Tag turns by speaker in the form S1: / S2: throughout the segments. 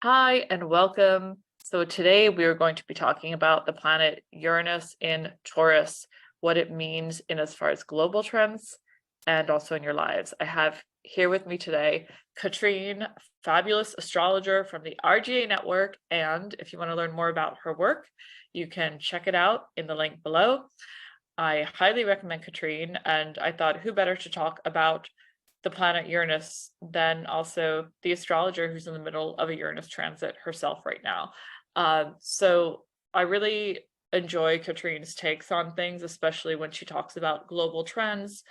S1: Hi, and welcome. So today we are going to be talking about the planet Uranus in Taurus, what it means in as far as global trends and also in your lives. I have here with me today Katrine, fabulous astrologer from the RGA network. And if you want to learn more about her work, you can check it out in the link below. I highly recommend Katrine, and I thought who better to talk about the planet Uranus than also the astrologer who's in the middle of a Uranus transit herself right now. So I really enjoy Katrine's takes on things, especially when she talks about global trends,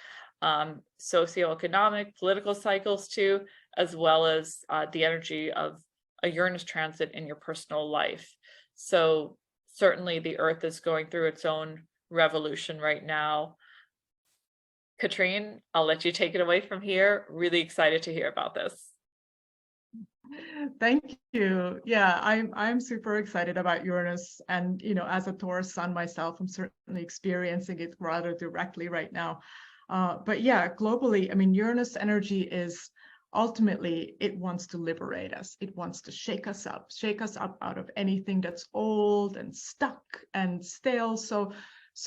S1: socioeconomic, political cycles too, as well as the energy of a Uranus transit in your personal life. So certainly the Earth is going through its own revolution right now. Katrine, I'll let you take it away from here. Really excited to hear about this.
S2: Thank you. Yeah, I'm super excited about Uranus, and as a Taurus sun myself, I'm certainly experiencing it rather directly right now. But yeah, globally, I mean, Uranus energy is ultimately it wants to liberate us. It wants to shake us up out of anything that's old and stuck and stale. So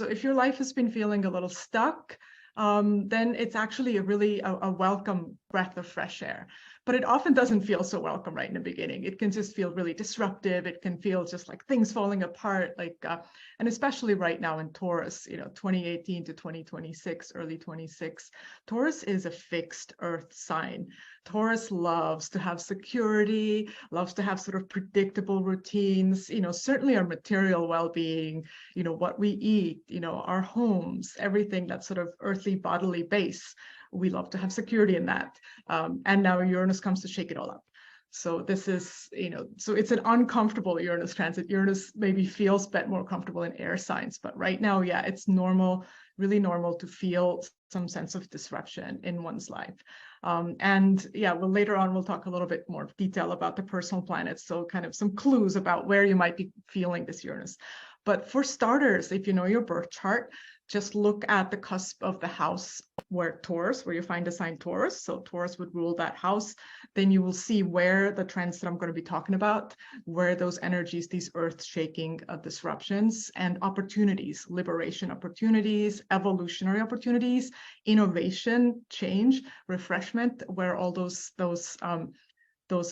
S2: if your life has been feeling a little stuck, then it's actually a welcome breath of fresh air. But it often doesn't feel so welcome right in the beginning. It can just feel really disruptive. It can feel just like things falling apart, and especially right now in Taurus, 2018 to 2026, early 26, Taurus is a fixed earth sign. Taurus loves to have security, loves to have sort of predictable routines, certainly our material well-being, what we eat, our homes, everything that's sort of earthly bodily base. We love to have security in that. And now Uranus comes to shake it all up. So this is, so it's an uncomfortable Uranus transit. Uranus maybe feels a bit more comfortable in air signs, but right now, yeah, it's normal, really normal to feel some sense of disruption in one's life. And yeah, well, later on, we'll talk a little bit more detail about the personal planets. So kind of some clues about where you might be feeling this Uranus. But for starters, if you know your birth chart, just look at the cusp of the house where you find the sign Taurus. So Taurus would rule that house. Then you will see where the trends that I'm going to be talking about, where those energies, these earth-shaking disruptions and opportunities, liberation opportunities, evolutionary opportunities, innovation, change, refreshment, where all those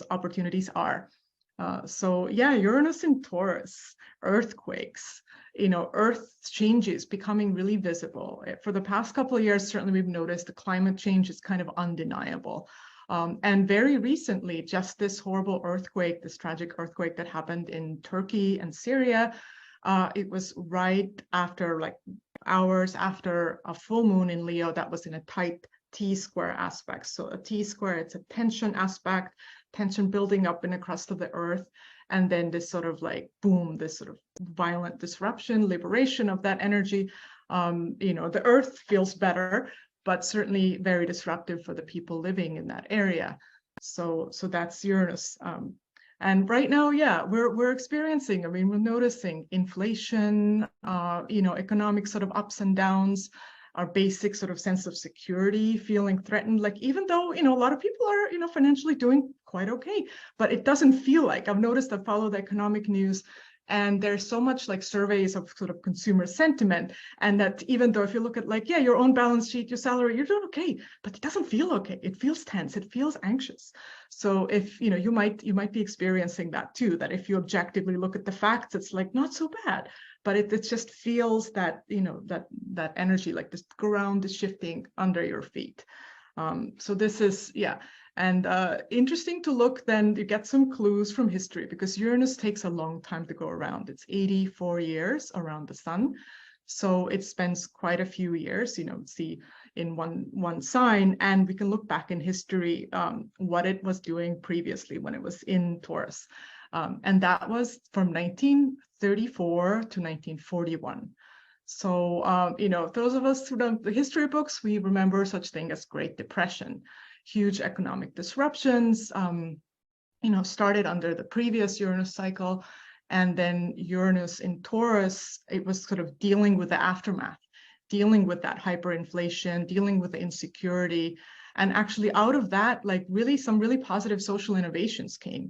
S2: opportunities are. So yeah, Uranus in Taurus, earthquakes, earth changes becoming really visible. For the past couple of years, certainly we've noticed the climate change is kind of undeniable. And very recently, just this horrible earthquake, this tragic earthquake that happened in Turkey and Syria, it was right after, like hours after a full moon in Leo that was in a tight T-square aspect. So a T-square, it's a tension aspect, tension building up in the crust of the earth, and then this sort of like boom, this sort of violent disruption, liberation of that energy. The earth feels better, but certainly very disruptive for the people living in that area. So that's Uranus. And right now, yeah, we're experiencing, I mean, we're noticing inflation, economic sort of ups and downs, our basic sort of sense of security, feeling threatened, like even though, a lot of people are, financially doing quite okay, but it doesn't feel like, I've noticed, I follow the economic news, and there's so much like surveys of sort of consumer sentiment, and that even though if you look at like, yeah, your own balance sheet, your salary, you're doing okay, but it doesn't feel okay. It feels tense, it feels anxious. So if, you might be experiencing that too, that if you objectively look at the facts, it's like not so bad, but it just feels that, that energy, like this ground is shifting under your feet. So this is, yeah. And interesting to look, then you get some clues from history, because Uranus takes a long time to go around. It's 84 years around the sun. So it spends quite a few years, see in one sign, and we can look back in history what it was doing previously when it was in Taurus. And that was from 1934 to 1941. So, those of us who know the history books, we remember such thing as Great Depression, huge economic disruptions, started under the previous Uranus cycle. And then Uranus in Taurus, it was sort of dealing with the aftermath, dealing with that hyperinflation, dealing with the insecurity. And actually out of that, like really some really positive social innovations came.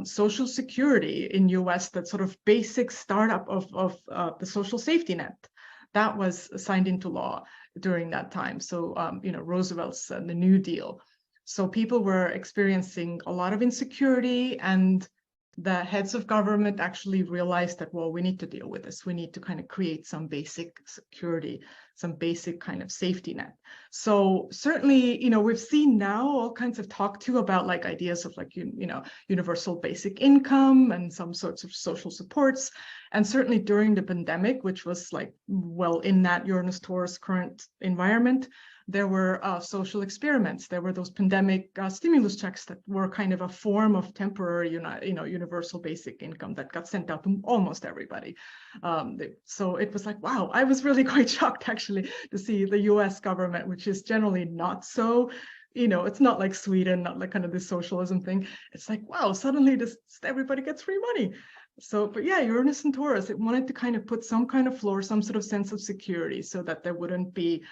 S2: Social security in US, that sort of basic startup of the social safety net, that was signed into law during that time. So, Roosevelt's the New Deal. So people were experiencing a lot of insecurity, and the heads of government actually realized that, well, we need to deal with this. We need to kind of create some basic security, some basic kind of safety net. So certainly, we've seen now all kinds of talk too about like ideas of like, universal basic income and some sorts of social supports. And certainly during the pandemic, which was like, well, in that Uranus Taurus current environment, there were social experiments. There were those pandemic stimulus checks that were kind of a form of temporary, universal basic income that got sent out to almost everybody. So it was like, wow, I was really quite shocked actually to see the US government, which is generally not so, it's not like Sweden, not like kind of this socialism thing. It's like, wow, suddenly everybody gets free money. So, but yeah, Uranus and Taurus, it wanted to kind of put some kind of floor, some sort of sense of security so that there wouldn't be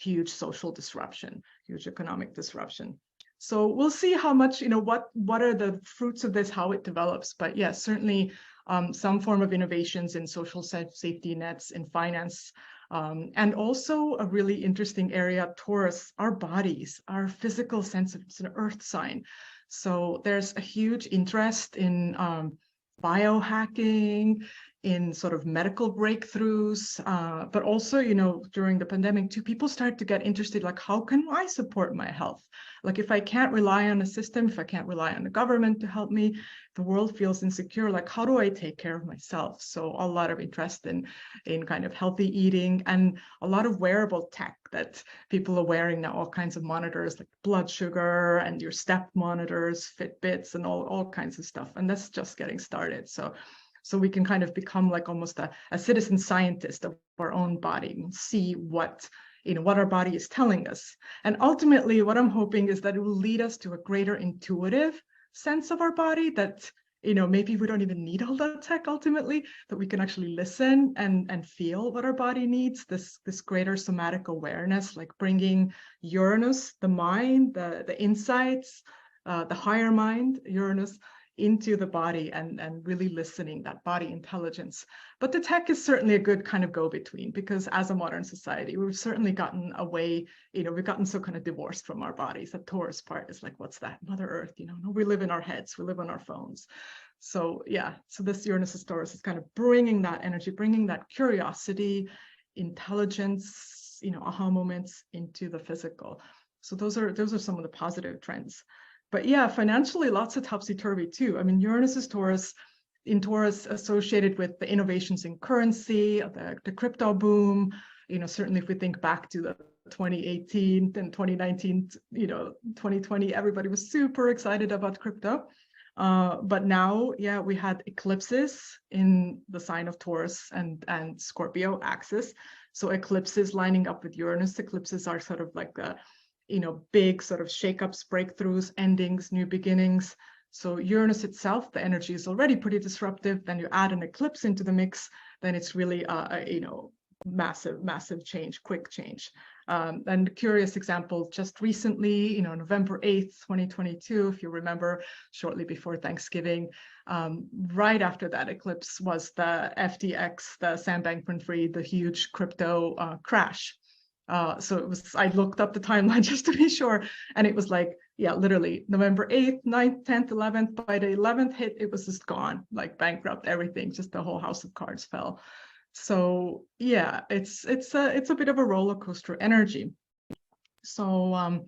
S2: huge social disruption, huge economic disruption. So we'll see how much, what are the fruits of this, how it develops. But yeah, certainly some form of innovations in social safety nets, in finance, and also a really interesting area, Taurus, our bodies, our physical sense of, it's an earth sign. So there's a huge interest in biohacking, in sort of medical breakthroughs, but also, during the pandemic too, people start to get interested, like, how can I support my health? Like, if I can't rely on a system, if I can't rely on the government to help me, the world feels insecure, like, how do I take care of myself? So a lot of interest in kind of healthy eating, and a lot of wearable tech that people are wearing now, all kinds of monitors like blood sugar and your step monitors, Fitbits, and all kinds of stuff. And that's just getting started. So we can kind of become like almost a citizen scientist of our own body and see what our body is telling us. And ultimately, what I'm hoping is that it will lead us to a greater intuitive sense of our body, that maybe we don't even need all that tech ultimately, that we can actually listen and feel what our body needs, this greater somatic awareness, like bringing Uranus, the mind, the insights, the higher mind, Uranus, into the body, and really listening, that body intelligence. But the tech is certainly a good kind of go-between, because as a modern society, we've certainly gotten away, we've gotten so kind of divorced from our bodies. The Taurus part is like, what's that? Mother Earth, no, we live in our heads, we live on our phones. So yeah, so this Uranus Taurus is kind of bringing that energy, bringing that curiosity, intelligence, aha moments into the physical. So those are some of the positive trends. But yeah, financially, lots of topsy-turvy too. I mean, Uranus is Taurus, in Taurus associated with the innovations in currency, the crypto boom. Certainly if we think back to the 2018 and 2019, 2020, everybody was super excited about crypto. But now, yeah, we had eclipses in the sign of Taurus and Scorpio axis. So eclipses lining up with Uranus. Eclipses are sort of like the big sort of shakeups, breakthroughs, endings, new beginnings. So Uranus itself, the energy is already pretty disruptive. Then you add an eclipse into the mix, then it's really massive change, quick change. And a curious example, just recently, November 8th, 2022, if you remember, shortly before Thanksgiving, right after that eclipse was the FTX, the Sam Bankman-Fried, the huge crypto crash. So it was, I looked up the timeline just to be sure, and it was like, yeah, literally November 8th, 9th, 10th, 11th, by the 11th hit, it was just gone, like bankrupt, everything, just the whole house of cards fell. So yeah, it's a bit of a roller coaster energy. So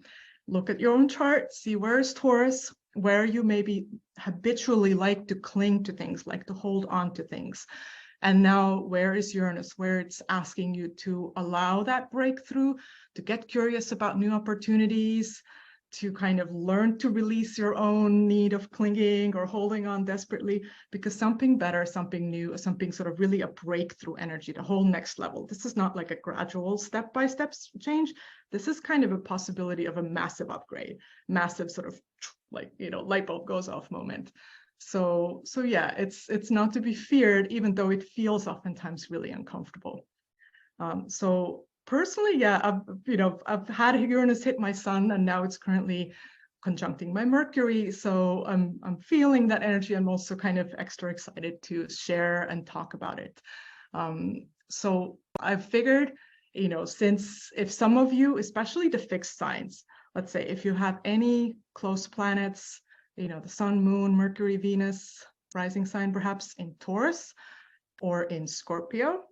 S2: look at your own chart, see where's Taurus, where you maybe habitually like to cling to things, like to hold on to things. And now where is Uranus, where it's asking you to allow that breakthrough, to get curious about new opportunities, to kind of learn to release your own need of clinging or holding on desperately, because something better, something new, something sort of really a breakthrough energy, the whole next level. This is not like a gradual step-by-step change. This is kind of a possibility of a massive upgrade, massive sort of like, light bulb goes off moment. So yeah, it's not to be feared, even though it feels oftentimes really uncomfortable. So personally, yeah, I've had Uranus hit my sun, and now it's currently conjuncting my Mercury. So I'm feeling that energy. I'm also kind of extra excited to share and talk about it. So I've figured, since if some of you, especially the fixed signs, let's say if you have any close planets, the sun, moon, Mercury, Venus, rising sign perhaps in Taurus or in Scorpio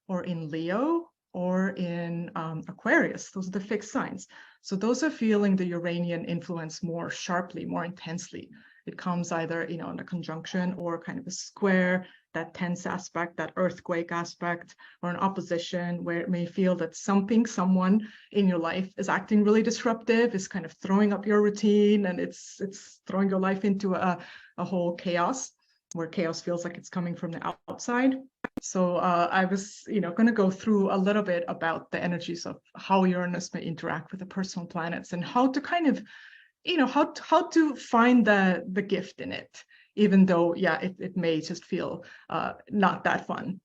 S2: or in Leo or in Aquarius, those are the fixed signs. So those are feeling the Uranian influence more sharply, more intensely. It comes either, in a conjunction or kind of a square, that tense aspect, that earthquake aspect, or an opposition where it may feel that someone in your life is acting really disruptive, is kind of throwing up your routine, and it's throwing your life into a whole chaos, where chaos feels like it's coming from the outside. So I was, going to go through a little bit about the energies of how Uranus may interact with the personal planets and how to kind of, how to find the gift in it, even though, yeah, it may just feel not that fun.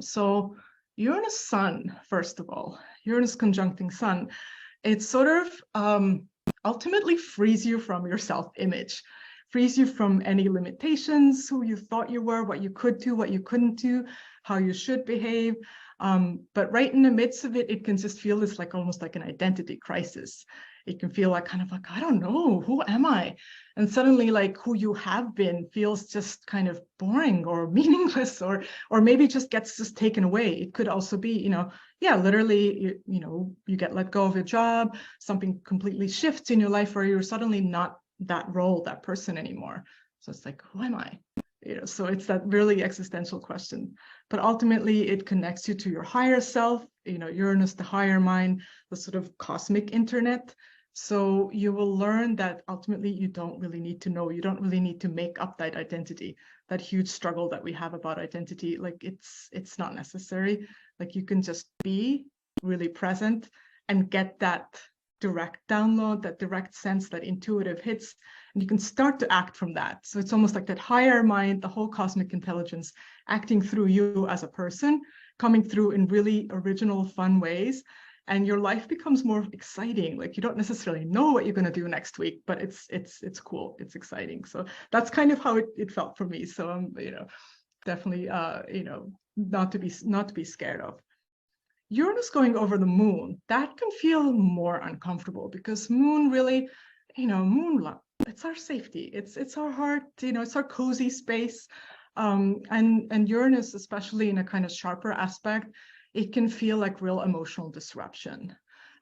S2: So Uranus Sun, first of all, Uranus conjuncting Sun, it sort of ultimately frees you from your self-image, frees you from any limitations, who you thought you were, what you could do, what you couldn't do, how you should behave. But right in the midst of it, it can just feel this like almost like an identity crisis. It can feel like kind of like, I don't know, who am I? And suddenly like who you have been feels just kind of boring or meaningless, or maybe just gets just taken away. It could also be, yeah, literally, you get let go of your job, something completely shifts in your life where you're suddenly not that role, that person anymore. So it's like, who am I? So it's that really existential question. But ultimately, it connects you to your higher self, Uranus, the higher mind, the sort of cosmic internet. So you will learn that ultimately you don't really need to know, you don't really need to make up that identity, that huge struggle that we have about identity. Like it's not necessary. Like you can just be really present and get that direct download, that direct sense, that intuitive hits, and you can start to act from that. So it's almost like that higher mind, the whole cosmic intelligence acting through you as a person, coming through in really original, fun ways. And your life becomes more exciting. Like you don't necessarily know what you're going to do next week, but it's cool, it's exciting. So that's kind of how it felt for me. So definitely not to be scared of. Uranus going over the moon, that can feel more uncomfortable because moon really, moon, it's our safety, it's our heart, it's our cozy space. And Uranus, especially in a kind of sharper aspect, it can feel like real emotional disruption.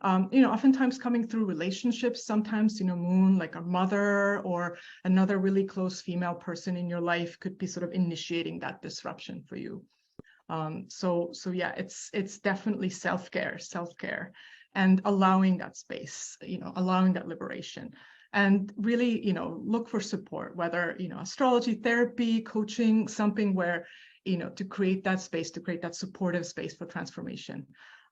S2: Oftentimes coming through relationships, sometimes, moon, like a mother or another really close female person in your life could be sort of initiating that disruption for you. So yeah, it's definitely self-care, and allowing that space, allowing that liberation, and really, look for support, whether, astrology, therapy, coaching, something where, to create that space, to create that supportive space for transformation.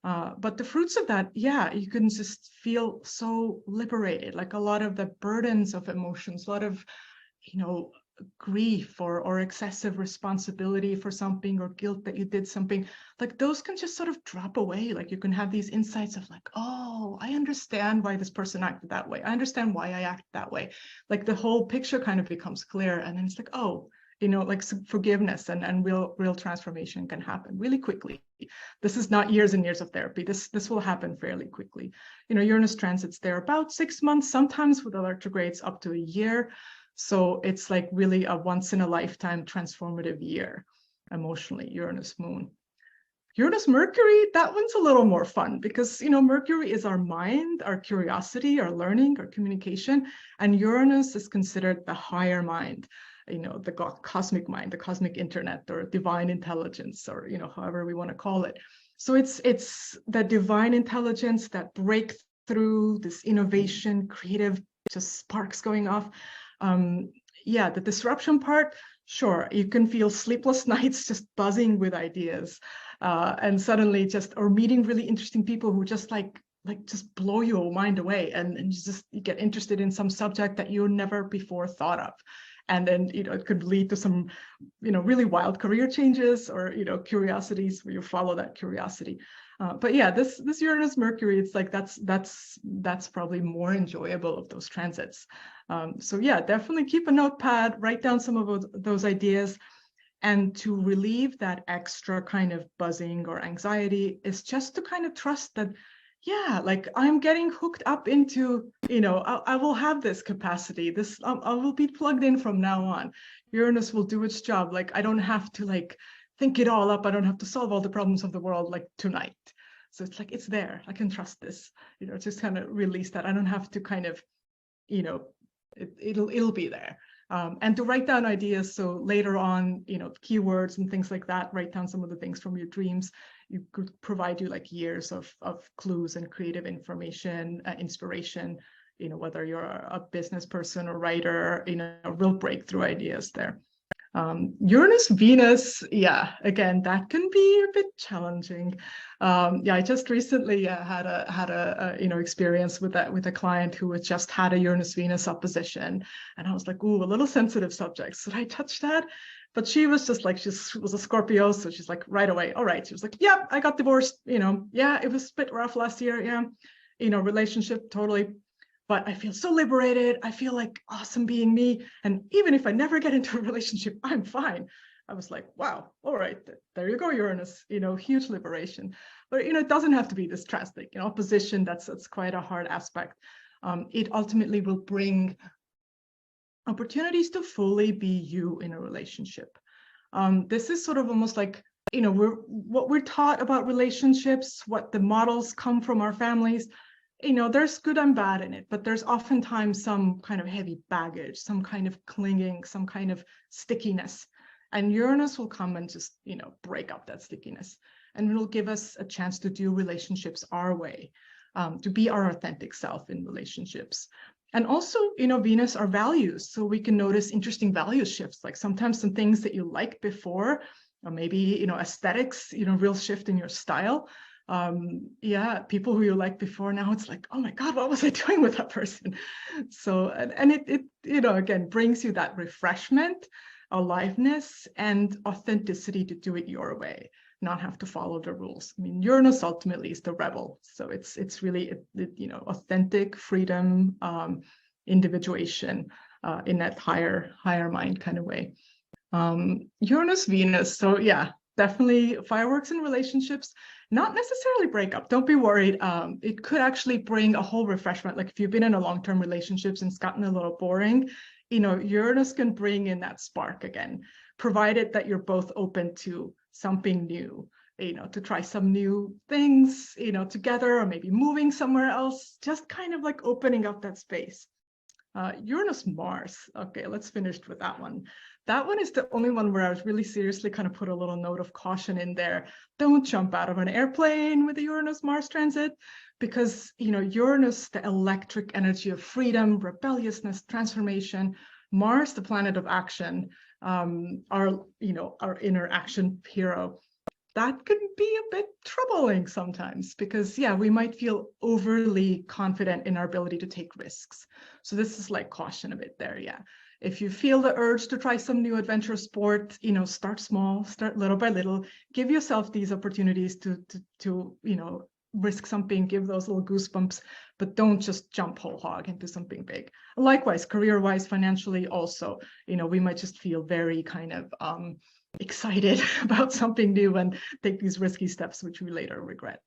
S2: But the fruits of that, yeah, you can just feel so liberated, like a lot of the burdens of emotions, a lot of, grief or excessive responsibility for something, or guilt that you did something, like those can just sort of drop away. Like you can have these insights of like, oh, I understand why this person acted that way. I understand why I acted that way. Like the whole picture kind of becomes clear. And then it's like, oh, like forgiveness and real transformation can happen really quickly. This is not years and years of therapy. This will happen fairly quickly. Uranus transits there about 6 months, sometimes with retrogrades up to a year. So it's like really a once in a lifetime transformative year emotionally, Uranus moon. Uranus Mercury, that one's a little more fun because, Mercury is our mind, our curiosity, our learning, our communication, and Uranus is considered the higher mind, the cosmic mind, the cosmic internet, or divine intelligence, or, however we want to call it. So it's the divine intelligence, that breakthrough, this innovation, creative, just sparks going off. Yeah, the disruption part, sure, you can feel sleepless nights just buzzing with ideas, and suddenly or meeting really interesting people who just like just blow your mind away, and you get interested in some subject that you never before thought of. And then, it could lead to some, really wild career changes, or, curiosities where you follow that curiosity. But yeah, this Uranus Mercury, it's like that's probably more enjoyable of those transits. So yeah, definitely keep a notepad, write down some of those ideas. And to relieve that extra kind of buzzing or anxiety is just to kind of trust that, yeah, like I'm getting hooked up into, I will have this capacity. I will be plugged in from now on. Uranus will do its job. Like I don't have to like think it all up. I don't have to solve all the problems of the world like tonight. So it's like, it's there. I can trust this, just kind of release that. I don't have to kind of, it'll be there. And to write down ideas. So later on, keywords and things like that, write down some of the things from your dreams. You could provide you like years of clues and creative information, inspiration, whether you're a business person or writer, real breakthrough ideas there. Uranus, Venus, yeah, again, that can be a bit challenging. Yeah, I just recently had a experience with a client who had just had a Uranus Venus opposition, and I was like, ooh, a little sensitive subject. Should I touch that? But she was just like, she was a Scorpio, so she's like right away, all right. She was like, yeah, I got divorced. Yeah, it was a bit rough last year. Yeah, relationship totally. But I feel so liberated. I feel like awesome being me. And even if I never get into a relationship, I'm fine. I was like, wow, all right, there you go, Uranus, huge liberation. But, it doesn't have to be this drastic, opposition, that's quite a hard aspect. It ultimately will bring opportunities to fully be you in a relationship. This is sort of almost like, what we're taught about relationships, what the models come from our families, there's good and bad in it, but there's oftentimes some kind of heavy baggage, some kind of clinging, some kind of stickiness. And Uranus will come and just, break up that stickiness. And it'll give us a chance to do relationships our way, to be our authentic self in relationships. And also, Venus are values. So we can notice interesting value shifts, like sometimes some things that you liked before, or maybe, aesthetics, real shift in your style. Yeah, people who you liked before, now it's like, oh my God, what was I doing with that person? So, and it again, brings you that refreshment, aliveness, and authenticity to do it your way, not have to follow the rules. I mean, Uranus ultimately is the rebel. So it's really, authentic freedom, individuation, in that higher mind kind of way. Uranus, Venus. So yeah, definitely fireworks in relationships, not necessarily breakup. Don't be worried. It could actually bring a whole refreshment. Like if you've been in a long-term relationships and it's gotten a little boring, Uranus can bring in that spark again, provided that you're both open to something new, to try some new things, together, or maybe moving somewhere else, just kind of like opening up that space. Uranus, Mars. Okay, let's finish with that one. That one is the only one where I was really seriously kind of put a little note of caution in there. Don't jump out of an airplane with the Uranus Mars transit, because Uranus, the electric energy of freedom, rebelliousness, transformation. Mars, the planet of action, our inner action hero. That can be a bit troubling sometimes, because yeah, we might feel overly confident in our ability to take risks. So this is like caution a bit there. Yeah, if you feel the urge to try some new adventure sport, start small, start little by little, give yourself these opportunities to risk something, give those little goosebumps, but don't just jump whole hog into something big. Likewise, career-wise, financially also, we might just feel very kind of excited about something new and take these risky steps, which we later regret.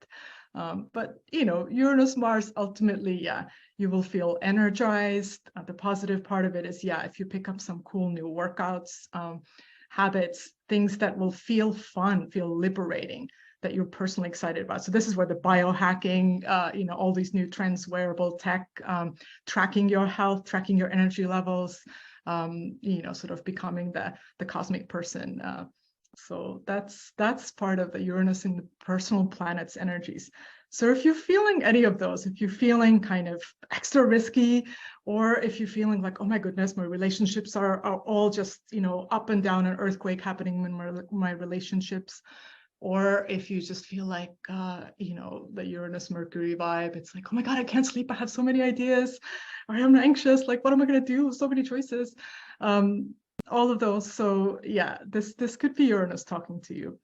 S2: But Uranus, Mars, ultimately, yeah, you will feel energized. The positive part of it is, yeah, if you pick up some cool new workouts, habits, things that will feel fun, feel liberating, that you're personally excited about. So this is where the biohacking, all these new trends, wearable tech, tracking your health, tracking your energy levels, sort of becoming the cosmic person. So that's part of the Uranus in the personal planet's energies. So if you're feeling any of those, if you're feeling kind of extra risky, or if you're feeling like, oh my goodness, my relationships are all just, up and down, an earthquake happening in my relationships, or if you just feel like, the Uranus Mercury vibe, it's like, oh my God, I can't sleep. I have so many ideas, or I'm anxious. Like, what am I going to do? So many choices. All of those. So yeah, this could be Uranus talking to you.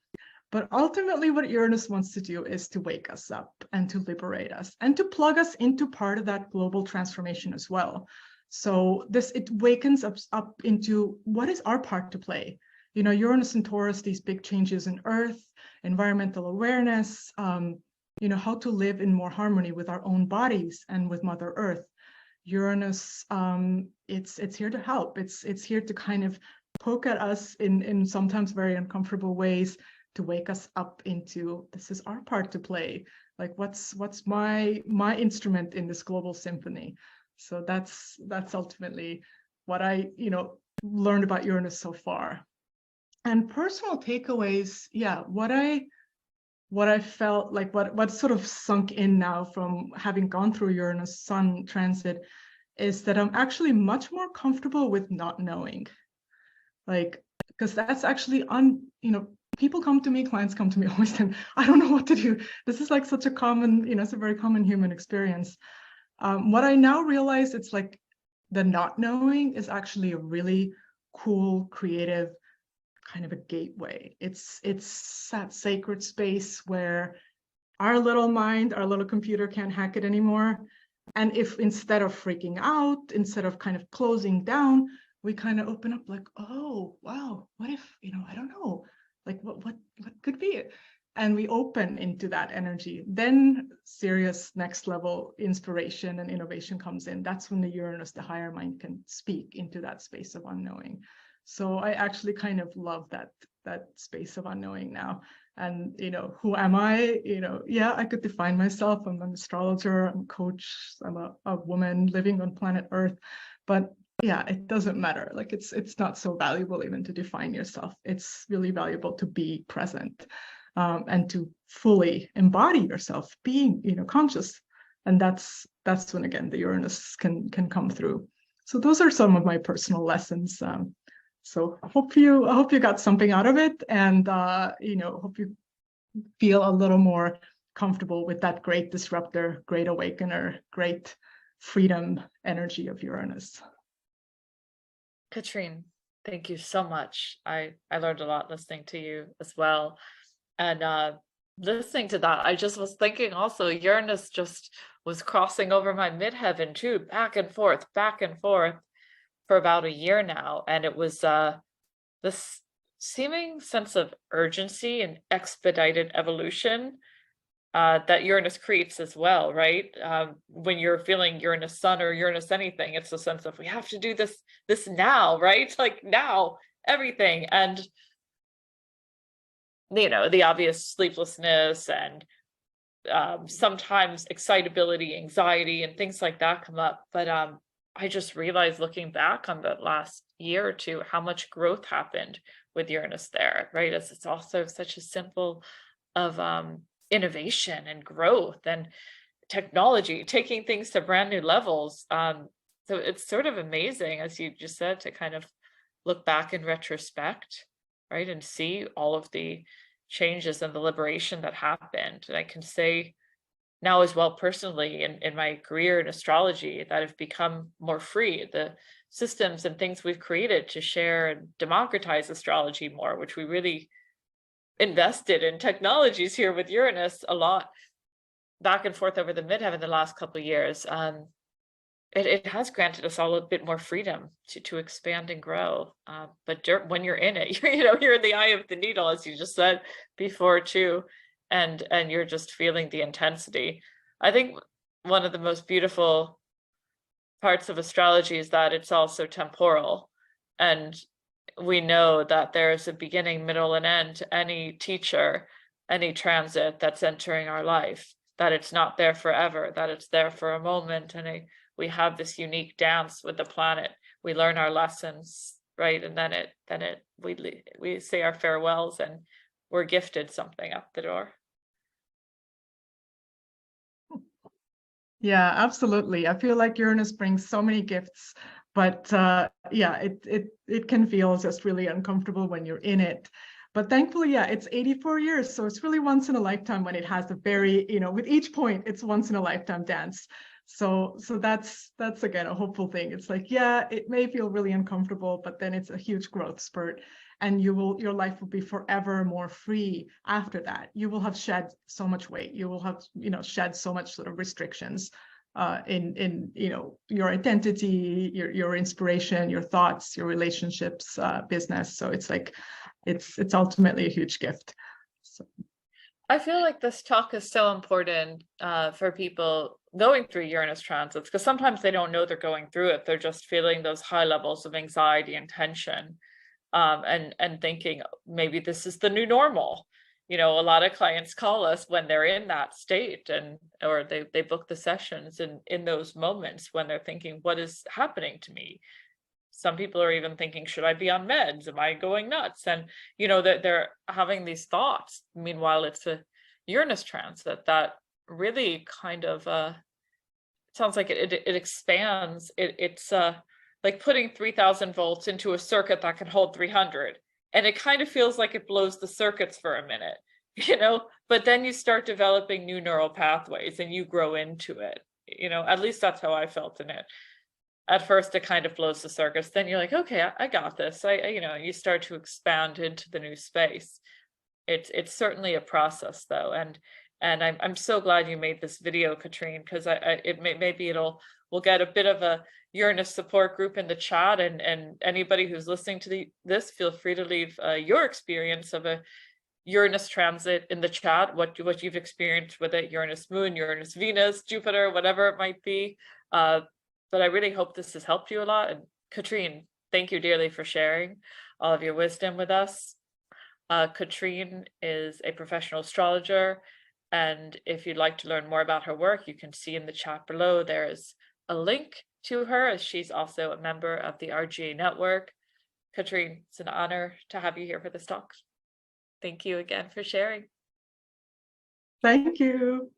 S2: But ultimately, what Uranus wants to do is to wake us up and to liberate us and to plug us into part of that global transformation as well. So it wakens us up into what is our part to play. You know, Uranus and Taurus, these big changes in Earth, environmental awareness, you know, how to live in more harmony with our own bodies and with Mother Earth. Uranus, it's here to help. It's here to kind of poke at us in sometimes very uncomfortable ways, to wake us up into, this is our part to play. Like, what's my instrument in this global symphony? So that's ultimately what I, you know, learned about Uranus so far. And personal takeaways, yeah, what I felt like, what sort of sunk in now from having gone through Uranus Sun transit, is that I'm actually much more comfortable with not knowing. Like, because that's actually you know, people come to me, clients come to me always, and I don't know what to do. This is like such a common, you know, it's a very common human experience. What I now realize, it's like the not knowing is actually a really cool, creative kind of a gateway. It's that sacred space where our little mind, our little computer can't hack it anymore. And if instead of freaking out, instead of kind of closing down, we kind of open up like, oh, wow, what if, you know, I don't know, like what could be it? And we open into that energy. Then serious next level inspiration and innovation comes in. That's when the Uranus, the higher mind, can speak into that space of unknowing. So I actually kind of love that space of unknowing now. And, you know, who am I? You know, yeah, I could define myself. I'm an astrologer, I'm a coach, I'm a woman living on planet Earth. But yeah, it doesn't matter. Like, it's not so valuable even to define yourself. It's really valuable to be present, and to fully embody yourself, being, you know, conscious. And that's when, again, the Uranus can come through. So those are some of my personal lessons. So I hope you got something out of it, and you know, hope you feel a little more comfortable with that great disruptor, great awakener, great freedom energy of Uranus.
S1: Katrine, thank you so much. I learned a lot listening to you as well. And listening to that, I just was thinking also, Uranus just was crossing over my midheaven too, back and forth for about a year now. And it was this seeming sense of urgency and expedited evolution that Uranus creates as well, right? When you're feeling Uranus Sun or Uranus anything, it's a sense of, we have to do this now, right? Like now, everything. And, you know, the obvious sleeplessness and sometimes excitability, anxiety, and things like that come up. But I just realized, looking back on the last year or two, how much growth happened with Uranus there, right? As it's also such a symbol of innovation and growth and technology, taking things to brand new levels. So it's sort of amazing, as you just said, to kind of look back in retrospect, right, and see all of the changes and the liberation that happened. And I can say now as well, personally, in my career in astrology, that have become more free. The systems and things we've created to share and democratize astrology more, which we really invested in technologies here with Uranus a lot, back and forth over the midheaven the last couple of years. It has granted us all a bit more freedom to expand and grow. But when you're in it, you're in the eye of the needle, as you just said before too, and you're just feeling the intensity. I think one of the most beautiful parts of astrology is that it's also temporal, and we know that there's a beginning, middle, and end to any teacher, any transit that's entering our life, that it's not there forever, that it's there for a moment. And we have this unique dance with the planet. We learn our lessons, right? And then we say our farewells, and we're gifted something up the door.
S2: Yeah, absolutely. I feel like Uranus brings so many gifts, but yeah, it can feel just really uncomfortable when you're in it. But thankfully, yeah, it's 84 years, so it's really once in a lifetime when it has a very, with each point, it's once in a lifetime dance. So that's again a hopeful thing. It's like, yeah, it may feel really uncomfortable, but then it's a huge growth spurt, and your life will be forever more free after that. You will have shed so much weight. You will have, shed so much sort of restrictions in your identity, your inspiration, your thoughts, your relationships, business. So it's like it's ultimately a huge gift. So.
S1: I feel like this talk is so important for people going through Uranus transits, because sometimes they don't know they're going through it. They're just feeling those high levels of anxiety and tension, and thinking maybe this is the new normal. A lot of clients call us when they're in that state, or they book the sessions in those moments when they're thinking, what is happening to me? Some people are even thinking, should I be on meds? Am I going nuts? And that they're having these thoughts. Meanwhile, it's a Uranus transit that really kind of sounds like it expands. It's like putting 3,000 volts into a circuit that can hold 300, and it kind of feels like it blows the circuits for a minute, but then you start developing new neural pathways and you grow into it. At least that's how I felt in it. At first it kind of blows the circuits, then you're like, okay, I got this. You start to expand into the new space. It's certainly a process though, and I'm so glad you made this video, Katrine, because maybe we'll get a bit of a Uranus support group in the chat, and anybody who's listening to this, feel free to leave your experience of a Uranus transit in the chat, what you've experienced with it, Uranus Moon, Uranus Venus, Jupiter, whatever it might be. But I really hope this has helped you a lot. And Katrine, thank you dearly for sharing all of your wisdom with us. Katrine is a professional astrologer, and if you'd like to learn more about her work, you can see in the chat below there is a link to her, as she's also a member of the RGA network. Katrine, it's an honor to have you here for this talk. Thank you again for sharing.
S2: Thank you.